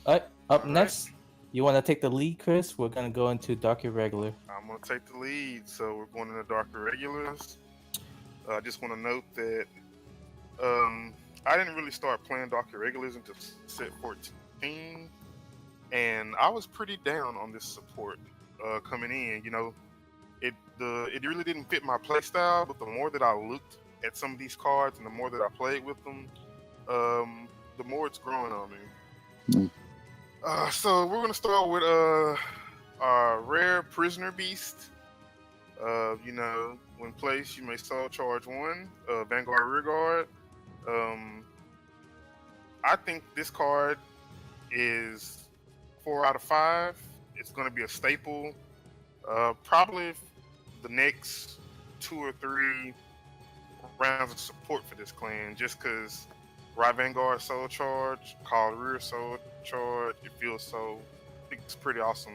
Alright, up All next, you want to take the lead, Chris? We're gonna go into Dark Irregular. I'm going to take the lead. So we're going into Dark Irregulars. I just want to note that I didn't really start playing Dark Irregulars until set 14. And I was pretty down on this support coming in. You know, it really didn't fit my playstyle, but the more that I looked at some of these cards and the more that I played with them, the more it's growing on me. So we're gonna start with our rare Prisoner Beast. You know, when placed, you may soul charge one Vanguard Rearguard. I think this card is 4 out of 5. It's gonna be a staple. Probably the next 2 or 3 rounds of support for this clan, just because Right Vanguard Soul Charge, Call Rear Soul Charge, it feels so. I think it's pretty awesome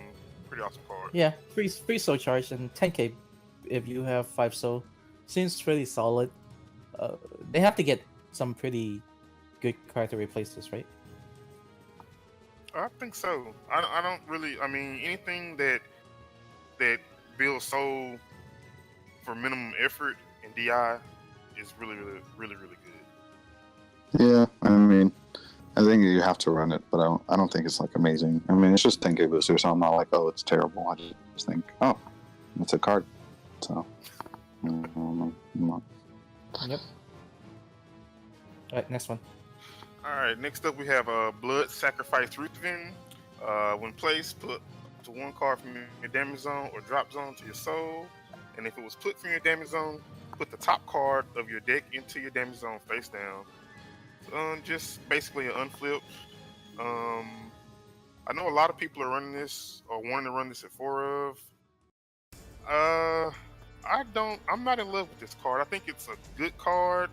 card. Yeah, free soul charge and 10k if you have 5 soul. Seems pretty solid. They have to get some pretty good card to replace this, right? I think so. I don't really. I mean, anything that builds soul for minimum effort in DI is really good. Yeah, I mean, I think you have to run it, but I don't think it's like amazing. I mean, it's just 10k booster, so I'm not like, oh, it's terrible. I just think, oh, it's a card. So, Yep. Alright, next one. Alright, next up we have Blood Sacrifice Ruthven. When placed, put to 1 card from your damage zone or drop zone to your soul. And if it was put from your damage zone, put the top card of your deck into your damage zone face down. Just basically an unflipped. I know a lot of people are running this or wanting to run this at 4 of. I'm not in love with this card. I think it's a good card,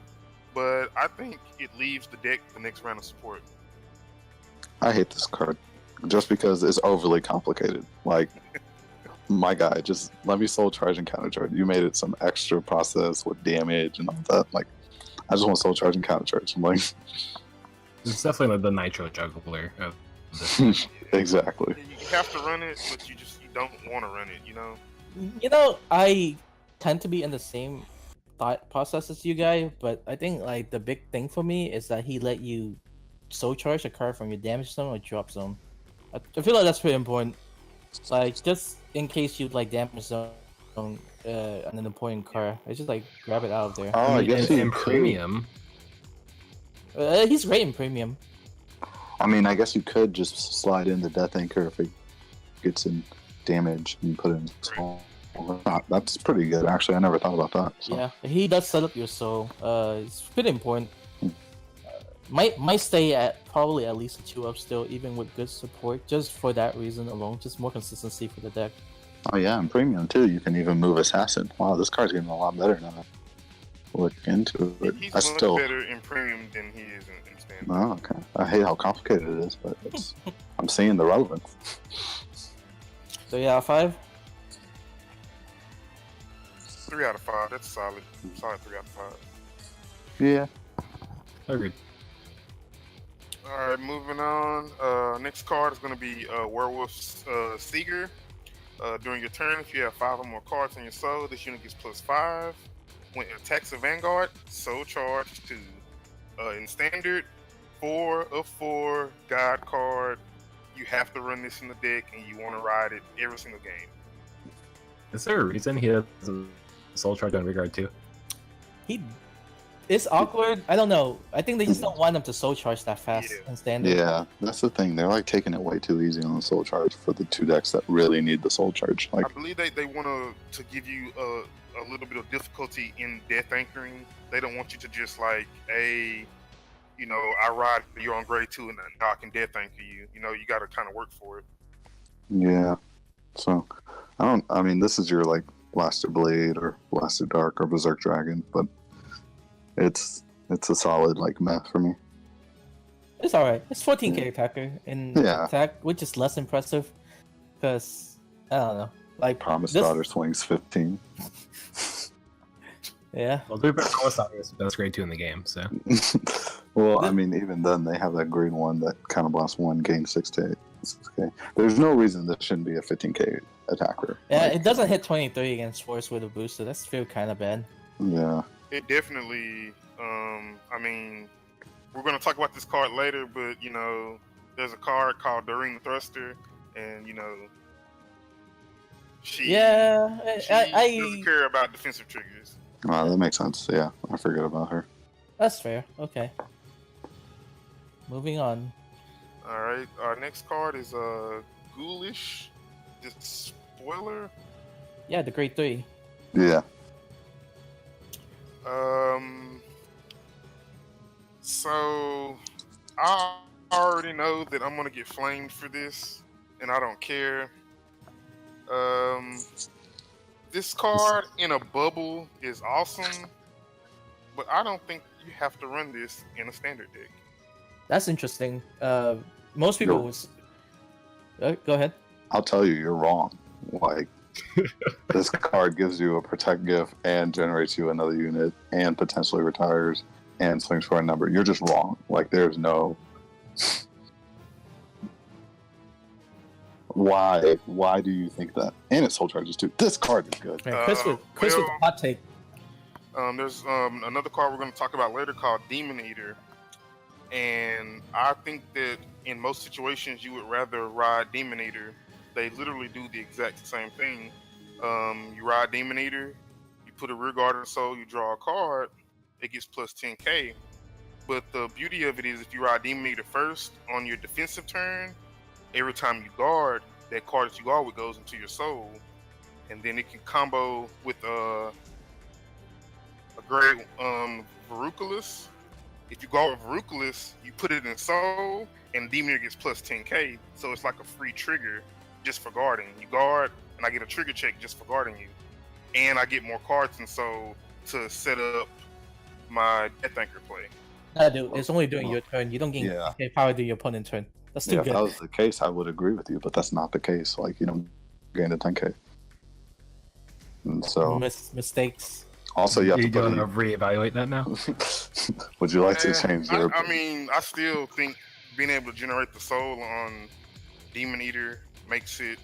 but I think it leaves the deck the next round of support. I hate this card just because it's overly complicated. Like, my guy, just let me soul charge and counter charge. You made it some extra process with damage and all that. Like, I just want soul charge and counter charge. I'm like, it's definitely like the Nitro juggler of this. Exactly. You have to run it, but you don't want to run it. You know, I tend to be in the same thought process as you guys, but I think like the big thing for me is that he let you soul charge a card from your damage zone or drop zone. I feel like that's pretty important. Like, just in case you like damage zone an important card, I just like grab it out of there. Oh, I guess in premium. He's great in premium. I mean, I guess you could just slide in the Death Anchor if it gets in damage and put in soul. That's pretty good, actually. I never thought about that. So. Yeah, he does set up your soul. It's pretty important. Might stay at probably at least a 2-up still, even with good support, just for that reason alone. Just more consistency for the deck. Oh yeah, in premium too, you can even move Assassin. Wow, this card's getting a lot better now. Look into it. He's much better in premium than he is in standard. Oh, okay. I hate how complicated it is, but I'm seeing the relevance. 3 out of 5? 3 out of 5. That's solid. Solid 3 out of 5. Yeah. Agreed. Alright, moving on. Next card is going to be Werewolf Seeger. During your turn, if you have 5 or more cards in your soul, this unit gets +5. When it attacks a Vanguard, soul charge 2. In standard, 4 of 4 God card. You have to run this in the deck, and you want to ride it every single game. Is there a reason he has a soul charge on regard too? It's awkward. I don't know. I think they just don't want them to soul charge that fast in standard. Yeah, that's the thing. They're like taking it way too easy on the soul charge for the 2 decks that really need the soul charge. Like, I believe they want to give you a little bit of difficulty in death anchoring. They don't want you to just like, I ride, you're on grade 2 and now I can death anchor you. You got to kind of work for it. Yeah. So, I mean, this is your like Blaster Blade or Blaster Dark or Berserk Dragon, but it's a solid like meh for me. It's alright. It's 14k attacker in attack, which is less impressive because I don't know. Like Promise Daughter swings 15. Yeah. Well, to be fair, Commissar is the best grade 2 in the game, so. Well, I mean, even then, they have that grade 1 that counterblast 1 gain 6K. There's no reason this shouldn't be a 15K attacker. Yeah, Like, it doesn't hit 23 against force with a booster. That's feel kind of bad. yeah. It definitely. I mean, we're gonna talk about this card later, but you know, there's a card called During the Thruster, and you know, she doesn't care about defensive triggers. Wow, that makes sense. Yeah, I forgot about her. That's fair. Okay. Moving on. All right, our next card is Ghoulish. Just spoiler. Yeah, the grade 3. Yeah. So I already know that I'm gonna get flamed for this, and I don't care. This card in a bubble is awesome, but I don't think you have to run this in a standard deck. That's interesting. Most people was. Go ahead. I'll tell you, you're wrong. Like, this card gives you a protect gift and generates you another unit and potentially retires and swings for a number. You're just wrong. Like, there's no. Why do you think that? And it soul charges too. This card is good. Man, Chris with the hot take. There's another card we're going to talk about later called Demon Eater, and I think that in most situations you would rather ride Demon Eater. They literally do the exact same thing. You ride Demon Eater, you put a rear guard in soul, you draw a card, it gets plus 10k. But the beauty of it is if you ride Demon Eater first on your defensive turn, every time you guard, that card that you guard with goes into your soul. And then it can combo with a great Verruculus. If you guard with Verruculus, you put it in soul, and Demon Eater gets plus 10k. So it's like a free trigger just for guarding. You guard, and I get a trigger check just for guarding you. And I get more cards in soul to set up my Death Anchor play. Nah, dude, it's only during your turn. You don't gain power during your opponent's turn. That's too Yeah, good. if that was the case, I would agree with you, but that's not the case. Like, you don't gain a 10k. And so mistakes. Also, you have Are to you going to reevaluate that now? Would you like to change your? I mean, I still think being able to generate the soul on Demon Eater makes it,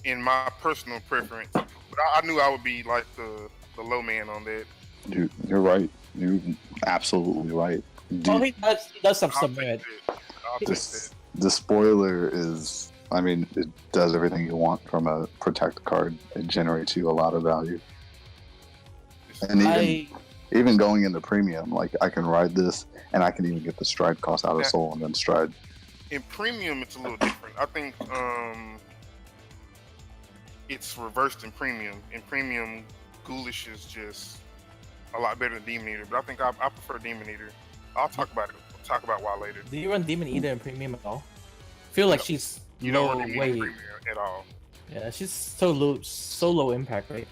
in my personal preference. But I knew I would be like the low man on that. You're right. You're absolutely right. He does have some merit. The spoiler is, I mean, it does everything you want from a protect card. It generates you a lot of value. And even going into premium, like, I can ride this, and I can even get the stride cost out of soul and then stride. In premium, it's a little different. I think it's reversed in premium. In premium, Ghoulish is just a lot better than Demon Eater, but I think I prefer Demon Eater. I'll talk about it. We'll talk about why later. Do you run Demon Eater in premium at all? I feel like she's you don't run low Demon weight Eater in premium at all. Yeah, she's so low impact, right?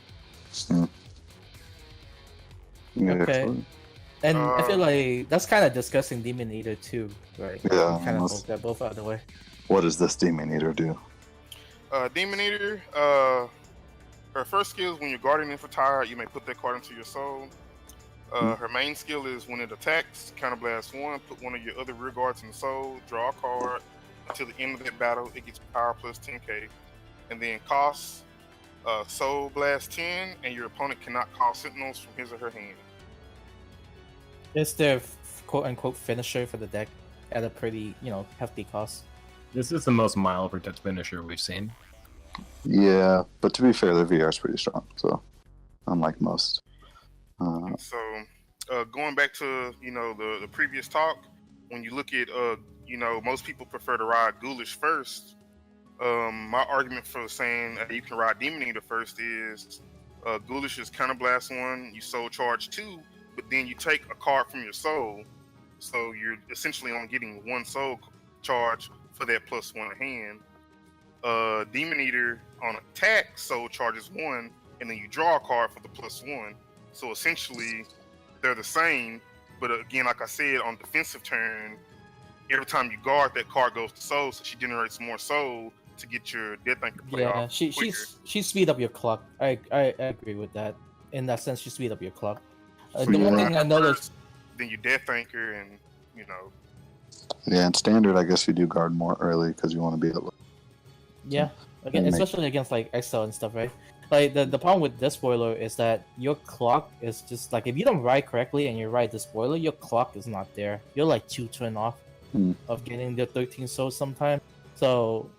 Yeah, okay. And I feel like that's kind of discussing Demon Eater too, right? Yeah. Kind of both, both out of the way. What does this Demon Eater do? Demon Eater, her first skill is when you're guarding infantile, you may put that card into your soul. Her main skill is when it attacks, counterblast 1, put one of your other rear guards in the soul, draw a card. Until the end of that battle, it gets power plus 10k. And then costs Soul Blast 10, and your opponent cannot call Sentinels from his or her hand. It's their quote-unquote finisher for the deck at a pretty, hefty cost. This is the most mild protect finisher we've seen. Yeah, but to be fair, the VR is pretty strong, so unlike most. So going back to the previous talk, when you look at most people prefer to ride Ghoulish first. My argument for saying you can ride Demon Eater first is Ghoulish is counterblast 1, you soul charge 2, but then you take a card from your soul, so you're essentially only getting 1 soul charge for that plus 1 hand. Demon Eater on attack soul charges 1, and then you draw a card for the plus 1. So essentially, they're the same, but again, like I said, on defensive turn, every time you guard, that card goes to soul, so she generates more soul to get your Death Anchor play off. She speed up your clock. I agree with that. in that sense, you speed up your clock. The Yeah. one thing I noticed, Then you Death Anchor, and you know, Yeah, in standard, I guess you do guard more early because you want to be able. yeah, again, make- especially against like XL and stuff, right? Like the problem with this spoiler is that your clock is just like if you don't ride correctly and you ride the spoiler, your clock is not there. You're like 2 turn off Hmm. of getting the 13 souls sometimes. So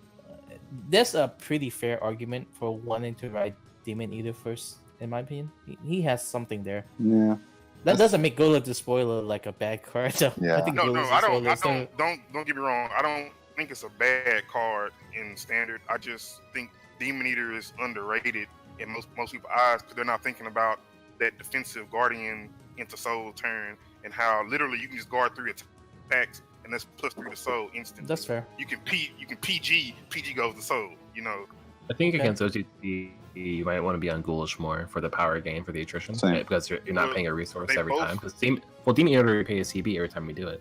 there's a pretty fair argument for wanting to ride Demon Eater first, in my opinion. He has something there. Yeah. That doesn't make Golem the spoiler like a bad card. Though. Yeah. I think no, Golem I the don't, spoiler I is still- don't get me wrong. I don't think it's a bad card in standard. I just think Demon Eater is underrated in most people's eyes because they're not thinking about that defensive guardian into soul turn and how literally you can just guard 3 attacks and that's +3 to soul instantly. That's fair. You can PG goes to soul. You know, I think Okay. against OTT, you might want to be on Ghoulish more for the power gain for the attrition, Same. because you're not Well, paying a resource they every both- time. Because Demon Eater pay a CB every time we do it.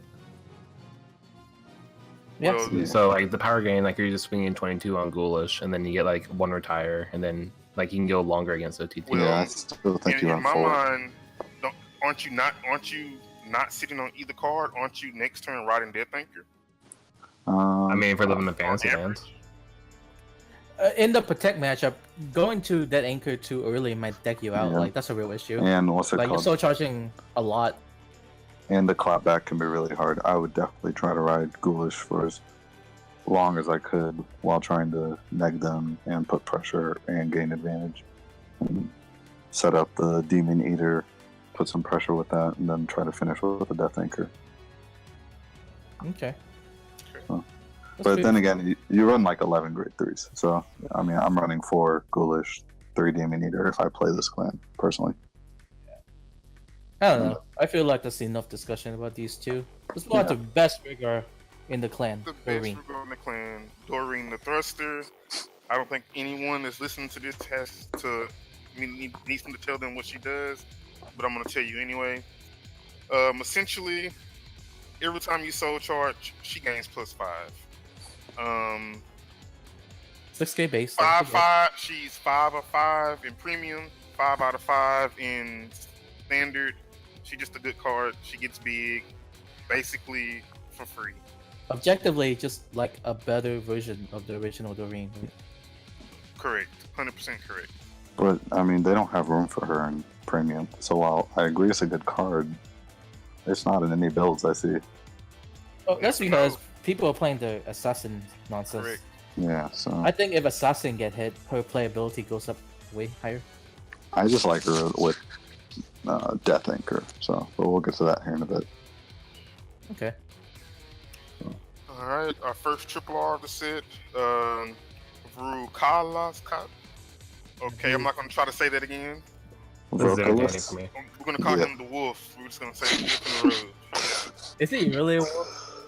Yeah. Well, Yeah. So like the power gain, like you're just swinging 22 on Ghoulish, and then you get like 1 retire, and then like you can go longer against OTT. Well, Yeah, I still think you in run my 4. mind, aren't you not sitting on either card? Aren't you next turn riding Death Anchor? I mean, for living the On fantasy average? lands. In the protect matchup, going to that anchor too early might deck you out. Yeah. Like that's a real issue. And what's it Like you're called? still charging a lot. And the clapback can be really hard. I would definitely try to ride Ghoulish for as long as I could while trying to neg them and put pressure and gain advantage. And set up the Demon Eater, put some pressure with that, and then try to finish with the Death Anchor. Okay. Oh. That's But pretty- then again, you run like 11 grade 3s. So, I mean, I'm running 4 Ghoulish, 3 Demon Eater if I play this clan, personally. I don't know. I feel like there's enough discussion about these two. Let's go on to best rigor in the clan. The best Doreen. Rigor in the clan, Doreen the Thruster. I don't think anyone that's listening to this has to needs to tell them what she does, but I'm gonna tell you anyway. Essentially, every time you soul charge, she gains +5. 6K base. 5/5. She's 5 of 5 in premium, 5 out of 5 in standard. She's just a good card. She gets big, basically for free. Objectively, just like a better version of the original Doreen. Correct, 100% correct. But, I mean, they don't have room for her in premium. So while I agree it's a good card, it's not in any builds I see. Oh, that's because people are playing the assassin nonsense. Correct. Yeah, so I think if assassin get hit, her playability goes up way higher. I just like her with Death Anchor. So, but we'll get to that here in a bit. Okay. All right, our first triple R of the set, Vrukala's. Okay, I'm not gonna try to say that again. This is entertaining Vocalist? for me. We're gonna call Yeah. him the Wolf. We're just gonna say the Wolf in the road. Is he really a wolf?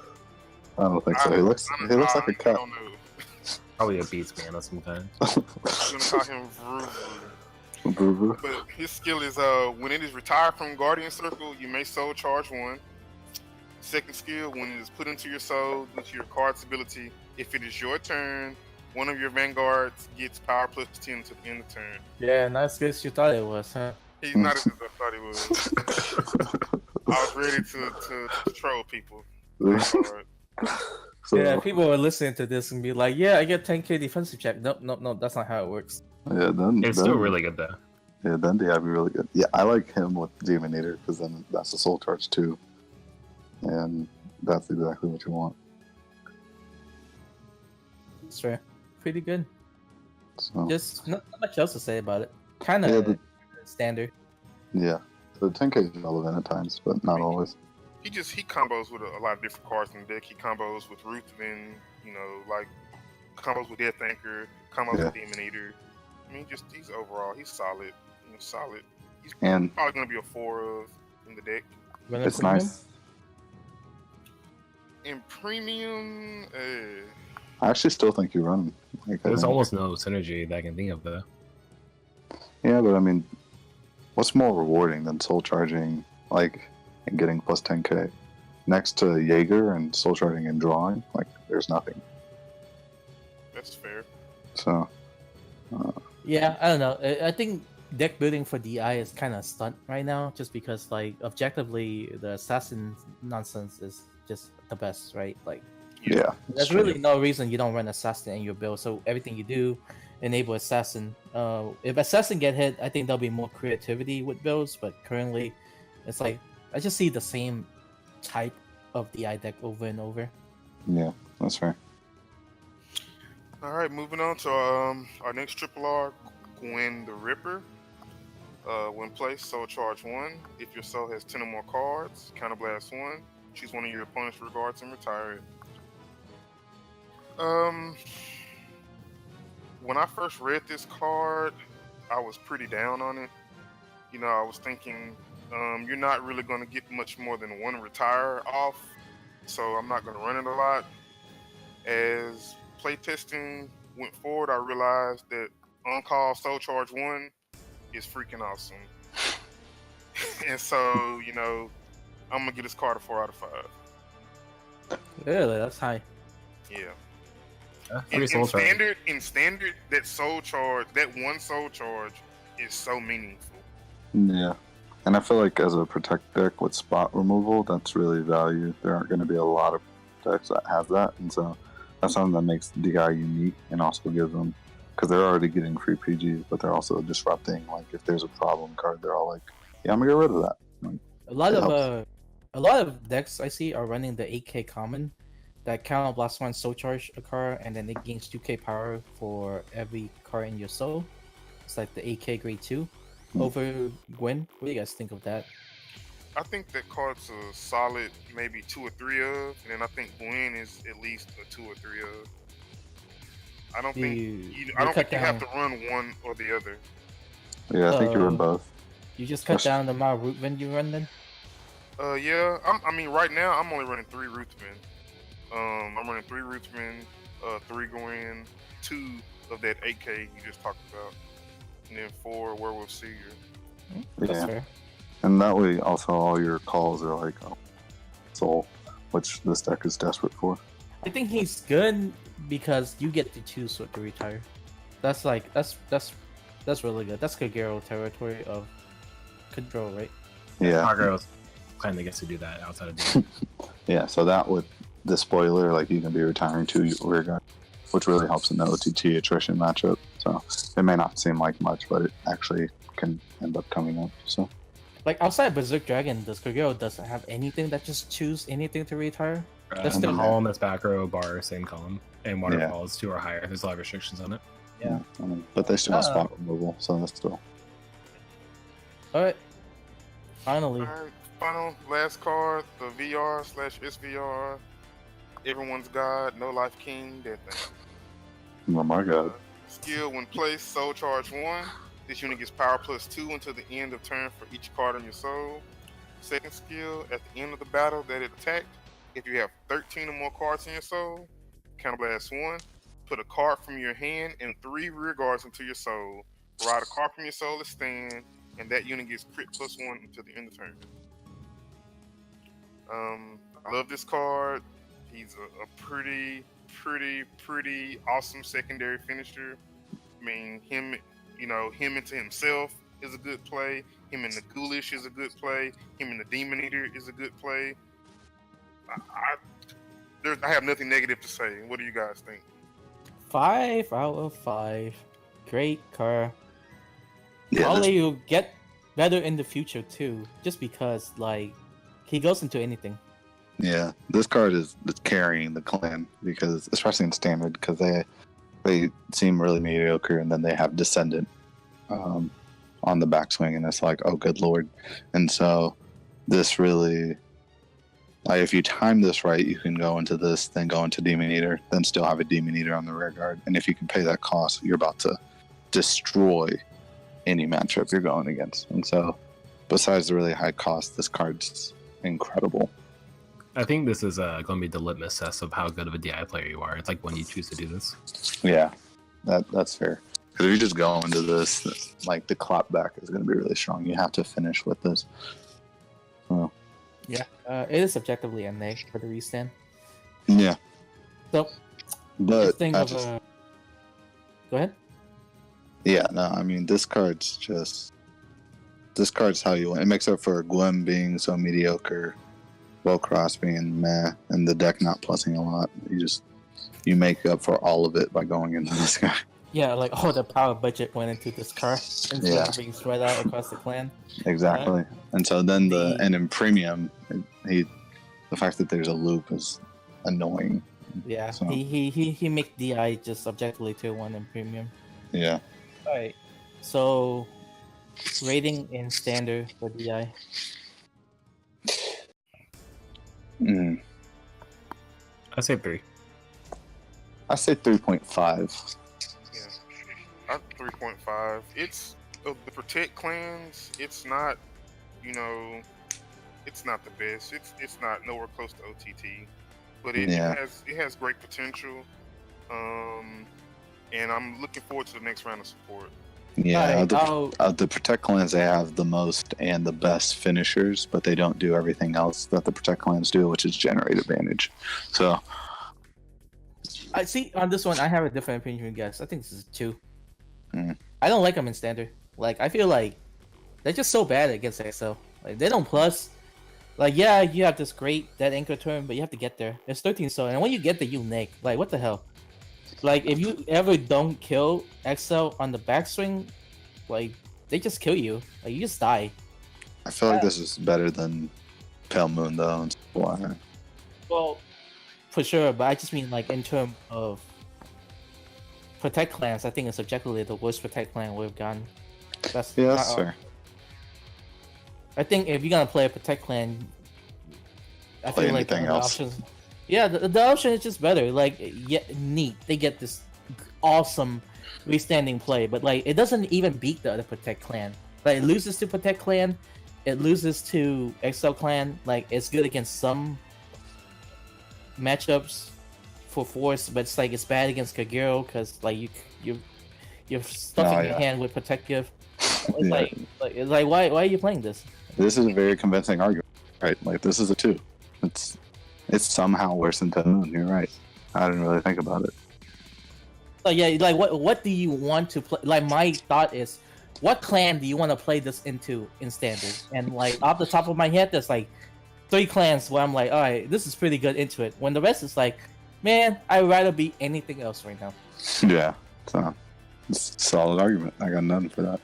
I don't think so. He looks like a I cat. don't know. Probably a beats man of some kind. We're gonna call him Vru. Boo-boo. But his skill is when it is retired from Guardian Circle, you may soul charge 1. Second skill, when it is put into your soul due to your card's ability, if it is your turn, one of your vanguards gets power +10 to the end of the turn. Yeah, not as good as you thought it was, huh? He's not as good as I thought he was. I was ready to troll people. Hard. So, Yeah, people are listening to this and be like, "Yeah, I get 10K defensive check." Nope, that's not how it works. yeah, then It's then, still really good though. Yeah, then DI be really good. Yeah, I like him with Demon Eater because then that's a soul charge too, and that's exactly what you want. That's fair. Pretty good. So Just not much else to say about it. Kind of Yeah, the- standard. yeah, the 10K is relevant at times, but not always. He combos with a lot of different cards in the deck. He combos with Ruthven, like combos with Death Anchor, combos Yeah. with Demon Eater. I mean, he's overall, he's solid. Solid. He's And probably gonna be a 4 of in the deck. Running it's premium? nice. In premium, I actually still think you run. Like, I There's think- almost no synergy that I can think of though. Yeah, but I mean, what's more rewarding than soul charging, like, and getting plus 10K? Next to Jaeger and soul charging and drawing, like, there's nothing. that's fair. So, Yeah, I don't know. I think deck building for DI is kind of stunt right now, just because like objectively the assassin nonsense is just the best, right? Like Yeah, there's true. really no reason you don't run assassin in your build. So everything you do, enable assassin. If assassin get hit, I think there'll be more creativity with builds. But currently, it's like I just see the same type of DI deck over and over. Yeah, that's fair. All right, moving on to our next triple R, Gwen the Ripper. When placed, soul charge 1. If your soul has 10 or more cards, counterblast 1. Choose one of your opponent's regards and retire it. When I first read this card, I was pretty down on it. You know, I was thinking, you're not really going to get much more than one retire off, so I'm not going to run it a lot. As playtesting went forward, I realized that on-call soul charge 1 is freaking awesome. And so, you know, I'm going to give this card a 4 out of 5. Really, that's high. Yeah. Free soul charge. In standard, that soul charge, that one soul charge, is so meaningful. Yeah. And I feel like as a protect deck with spot removal, that's really value. There aren't going to be a lot of decks that have that. And so that's something that makes DI unique and also gives them, because they're already getting free PGs, but they're also disrupting. Like if there's a problem card, they're all like, yeah, I'm going to get rid of that. Like, A lot of decks I see are running the 8K common that counterblast 1 soul charge a card, and then it gains 2K power for every card in your soul. It's like the 8K grade 2 over Gwen. What do you guys think of that? I think that card's a solid maybe 2 or 3 of, and then I think Gwen is at least a 2 or 3 of. I don't think you have to run one or the other. yeah, I think you run both. You just cut down the amount of root when you run then? Yeah. I mean, right now I'm only running 3 Ruthven. I'm running 3 Ruthven, 3 Gwen, 2 of that 8K you just talked about, and then 4 Werewolf Seer. That's Yeah. fair. And that way, also, all your calls are like soul, which this deck is desperate for. I think he's good because you get to choose what to retire. That's really good. That's Kagero territory of control, right? Yeah. Kagero kind of gets to do that outside of DI. Yeah, so that with the spoiler, like you can be retiring 2 rear guard, which really helps in the OTT attrition matchup. So it may not seem like much, but it actually can end up coming up. So Like outside Berserk Dragon, does Kagero doesn't have anything that just choose anything to retire? That's The still column that's back row, bar, same column. And waterfalls 2 or higher. There's a lot of restrictions on it. yeah, I mean, but they still have spot removal, so that's still. Alright. Finally. Alright, final last card, the VR/SVR. Everyone's God, no life king, that thing. Oh my god. Skill when placed, soul charge 1. This unit gets power +2 until the end of turn for each card on your soul. Second skill, at the end of the battle that it attacked, if you have 13 or more cards in your soul, counterblast 1. Put a card from your hand and 3 rear guards into your soul. Ride a card from your soul as stand, and that unit gets crit +1 until the end of turn. I love this card. He's a pretty awesome secondary finisher. I mean, him into himself is a good play. Him in the Ghoulish is a good play. Him in the Demon Eater is a good play. I have nothing negative to say. What do you guys think? 5 out of 5. Great car. Yeah, I'll this- let you get better in the future too, just because like he goes into anything. Yeah, this card is carrying the clan because, especially in standard, because they seem really mediocre, and then they have Descendant on the backswing, and it's like, oh, good lord! And so this really, like, if you time this right, you can go into this, then go into Demon Eater, then still have a Demon Eater on the rear guard, and if you can pay that cost, you're about to destroy any matchup you're going against. And so, besides the really high cost, this card's incredible. I think this is going to be the litmus test of how good of a DI player you are. It's like when you choose to do this. Yeah, that's fair. Because if you just go into this, like the clapback is going to be really strong. You have to finish with this. So, Yeah, it is objectively a neg for the restand. yeah, So, but think I of just, Go ahead. Yeah, no, I mean this card's how you win. It makes up for Gwyn being so mediocre, Cross being meh, and the deck not plussing a lot. You make up for all of it by going into this guy. Yeah, like all the power budget went into this card instead Yeah. of being spread out across the clan. Exactly. And so then in premium, the fact that there's a loop is annoying. Yeah, So, he make DI just objectively tier 1 in premium. yeah. Alright, so rating in standard for DI. Mm. I say 3. I say 3.5. Yeah, I'm 3.5. It's the protect clans. It's not, it's not the best. It's not nowhere close to OTT, but it has great potential. And I'm looking forward to the next round of support. Yeah, the Protect clans, they have the most and the best finishers, but they don't do everything else that the Protect clans do, which is generate advantage. So, I see on this one, I have a different opinion from you guys. I think this is 2. Mm. I don't like them in standard. Like, I feel like they're just so bad against XL. Like, they don't plus. Like, yeah, you have this great dead anchor turn, but you have to get there. It's 13 so, and when you get there, you nick. Like, what the hell? Like, if you ever don't kill XL on the backswing, like, they just kill you. Like, you just die. I feel like this is better than Pale Moon, though. And why? Well, for sure, but I just mean, like, in terms of Protect clans, I think it's objectively the worst Protect clan we've gotten. That's fair. I think if you're gonna play a Protect clan, I Play feel like anything the else. options. Yeah, the option is just better. Like, yeah, neat. They get this awesome restanding play, but like it doesn't even beat the other Protect clan. Like, it loses to Protect clan, it loses to XL clan. Like, it's good against some matchups for Force, but it's like it's bad against Kagero because like you're stuffing your hand with Protective. It's like why are you playing this? This is a very convincing argument, right? Like, this is a 2. It's somehow worse than Pale Moon. You're right. I didn't really think about it. Like, yeah, like what do you want to play? Like, my thought is, what clan do you want to play this into in standard? And like off the top of my head, there's like 3 clans where I'm like, all right, this is pretty good into it. When the rest is like, man, I'd rather be anything else right now. Yeah. So, it's a solid argument. I got nothing for that.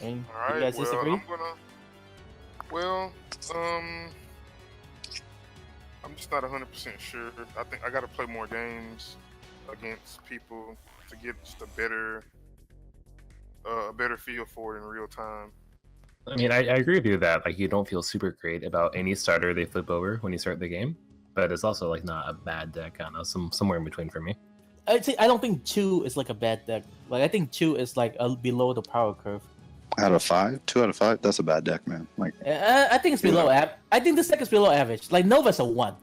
And All right. you guys disagree? I'm just not 100% sure. I think I got to play more games against people to get just a better feel for it in real time. I mean, I agree with you that like you don't feel super great about any starter they flip over when you start the game, but it's also like not a bad deck. I don't know, somewhere in between for me. I don't think 2 is like a bad deck. Like, I think 2 is like below the power curve. Out of 5? 2 out of 5? That's a bad deck, man. Like, I think it's below average. I think this deck is below average. Like, Nova's a 1.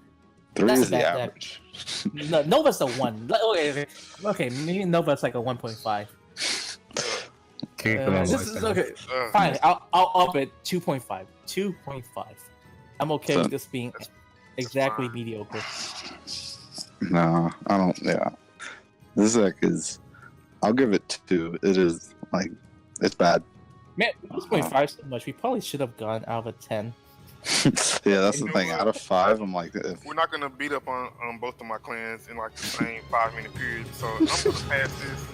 3 That's is a the bad average. No, Nova's a 1. Okay, maybe Nova's like a 1.5. This is okay. Fine, I'll up it 2.5. 2.5. I'm okay with this being exactly mediocre. No, I don't. Yeah, this deck is. I'll give it 2. It is like, it's bad. Man, 2.5 so much. We probably should have gone out of a 10. Yeah, that's the thing. Out of 5, I'm like, we're not gonna beat up on both of my clans in like the same 5-minute period. So I'm gonna pass this.